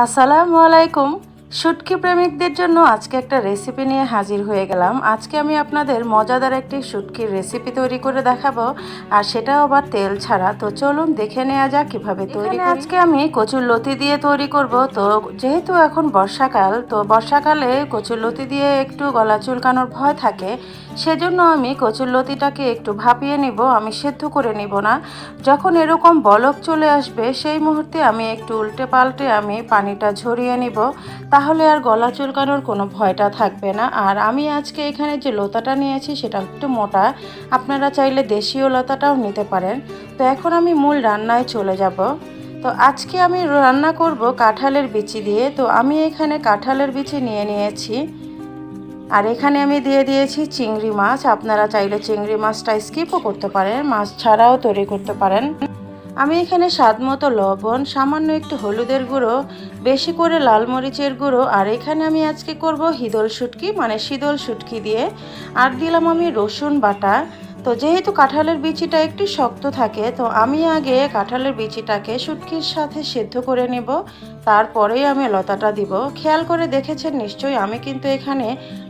আসসালামু আলাইকুম। শুটকি প্রেমিকদের জন্য আজকে একটা রেসিপি নিয়ে হাজির হয়ে গেলাম। আজকে আমি আপনাদের মজাদার একটি শুটকির রেসিপি তৈরি করে দেখাবো, আর সেটাও আবার তেল ছাড়া। তো চলুন দেখে নেওয়া যাক কিভাবে তৈরি করি। আজকে আমি কচুর লতি দিয়ে তৈরি করব। তো যেহেতু এখন বর্ষাকাল, তো বর্ষাকালে কচুর লতি দিয়ে একটু গলা চুলকানোর ভয় থাকে, সেজন্য আমি কচুর লতিটাকে একটু ভাপিয়ে নিব, আমি সেদ্ধ করে নিব না। যখন এরকম বলক চলে আসবে সেই মুহূর্তে আমি একটু উল্টে পাল্টে আমি পানিটা ঝরিয়ে নিব, তাহলে আর গলা চুলকানোর কোনো ভয়টা থাকবে না। আর আমি আজকে এখানে যে লতাটা নিয়েছি সেটা একটু মোটা, আপনারা চাইলে দেশীয় লতাটাও নিতে পারেন। তো এখন আমি মূল রান্নায় চলে যাব। তো আজকে আমি রান্না করব কাঁঠালের বিচি দিয়ে। তো আমি এখানে কাঁঠালের বিচি নিয়ে নিয়েছি, আর এখানে আমি দিয়ে দিয়েছি চিংড়ি মাছ। আপনারা চাইলে চিংড়ি মাছটা স্কিপও করতে পারেন, মাছ ছাড়াও তৈরি করতে পারেন। আমি এখানে স্বাদ মতো লবণ, সামান্য একটু হলুদের গুঁড়ো, বেশি করে লাল মরিচের গুঁড়ো, আর এখানে আমি আজকে করব হিদল শুটকি মানে শীতল শুটকি দিয়ে। আর দিলাম আমি রসুন বাটা। তো যেহেতু কাঁঠালের বিচিটা একটু শক্ত থাকে, তো আমি আগে কাঁঠালের বিচিটাকে শুটকির সাথে সেদ্ধ করে নেব, তারপরেই আমি লতাটা দিব। খেয়াল করে দেখেছেন নিশ্চয়ই, আমি কিন্তু এখানে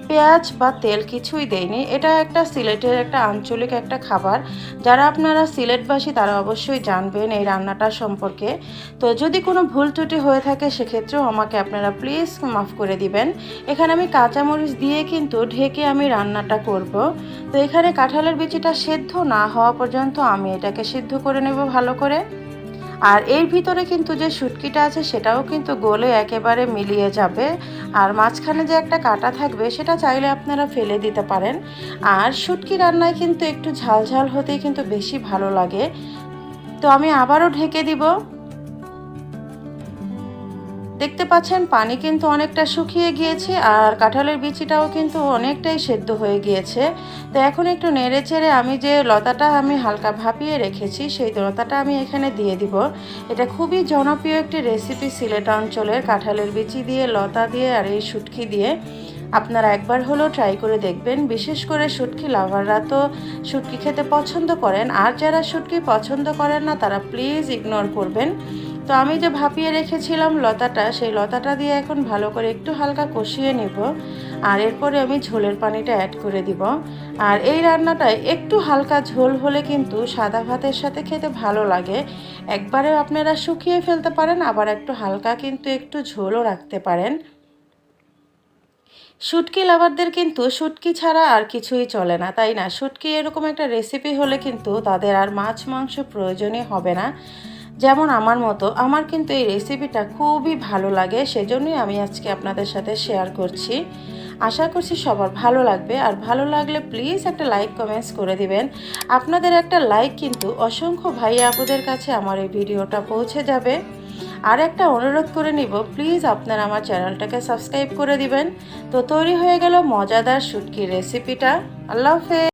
পেঁয়াজ বা তেল কিছুই দেইনি। এটা একটা সিলেটের একটা আঞ্চলিক একটা খাবার, যারা আপনারা সিলেটবাসী তারা অবশ্যই জানবেন এই রান্নাটা সম্পর্কে। তো যদি কোনো ভুল ত্রুটি হয়ে থাকে সেক্ষেত্রেও আমাকে আপনারা প্লিজ মাফ করে দিবেন। এখানে আমি কাঁচামরিচ দিয়ে কিন্তু ঢেকে আমি রান্নাটা করব। তো এখানে কাঁঠালের বিচিটা সেদ্ধ না হওয়া পর্যন্ত আমি এটাকে সিদ্ধ করে নেব ভালো করে। আর এর ভিতরে কিন্তু যে শুটকিটা আছে সেটাও কিন্তু গলে একেবারে মিলিয়ে যাবে। আর মাঝখানে যে একটা কাটা থাকবে সেটা চাইলে আপনারা ফেলে দিতে পারেন। আর শুটকি রান্নায় কিন্তু একটু ঝাল ঝাল হতেই কিন্তু বেশি ভালো লাগে। তো আমি আবারও ঢেকে দিব। দেখতে পাচ্ছেন পানি কিন্তু অনেকটা শুকিয়ে গিয়েছে, আর কাঁঠালের বিচিটাও কিন্তু অনেকটাই সেদ্ধ হয়ে গিয়েছে। তো এখন একটু নেড়ে চেড়ে আমি যে লতাটা আমি হালকা ভাপিয়ে রেখেছি সেই লতাটা আমি এখানে দিয়ে দিব। এটা খুবই জনপ্রিয় একটি রেসিপি সিলেট অঞ্চলের, কাঁঠালের বিচি দিয়ে, লতা দিয়ে আর এই শুটকি দিয়ে। আপনারা একবার হলেও ট্রাই করে দেখবেন। বিশেষ করে শুটকি লাভাররা তো শুটকি খেতে পছন্দ করেন, আর যারা শুটকি পছন্দ করেন না তারা প্লিজ ইগনোর করবেন। তো আমি যে ভাপিয়ে রেখেছিলাম লতাটা, সেই লতাটা দিয়ে এখন ভালো করে একটু হালকা কষিয়ে নিব, আর এরপরে আমি ঝোলের পানিটা অ্যাড করে দিব। আর এই রান্নাটায় একটু হালকা ঝোল হলে কিন্তু সাদা ভাতের সাথে খেতে ভালো লাগে। একবারে আপনারা শুকিয়ে ফেলতে পারেন, আবার একটু হালকা কিন্তু একটু ঝোলও রাখতে পারেন। শুটকি লাভারদের কিন্তু শুটকি ছাড়া আর কিছুই চলে না, তাই না? শুটকি এরকম একটা রেসিপি হলে কিন্তু তাদের আর মাছ মাংস প্রয়োজনই হবে না। যেমন আমার মতো, আমার কিন্তু এই রেসিপিটা খুবই ভালো লাগে, সেজন্যই আমি আজকে আপনাদের সাথে শেয়ার করছি। আশা করছি সবার ভালো লাগবে, আর ভালো লাগলে প্লিজ একটা লাইক কমেন্টস করে দিবেন। আপনাদের একটা লাইক কিন্তু অসংখ্য ভাই আপুদের কাছে আমার এই ভিডিওটা পৌঁছে যাবে। আর একটা অনুরোধ করে নিব, প্লিজ আপনারা আমার চ্যানেলটাকে সাবস্ক্রাইব করে দিবেন। তো তৈরি হয়ে গেল মজাদার শুটকির রেসিপিটা। আল্লাহ হাফেজ।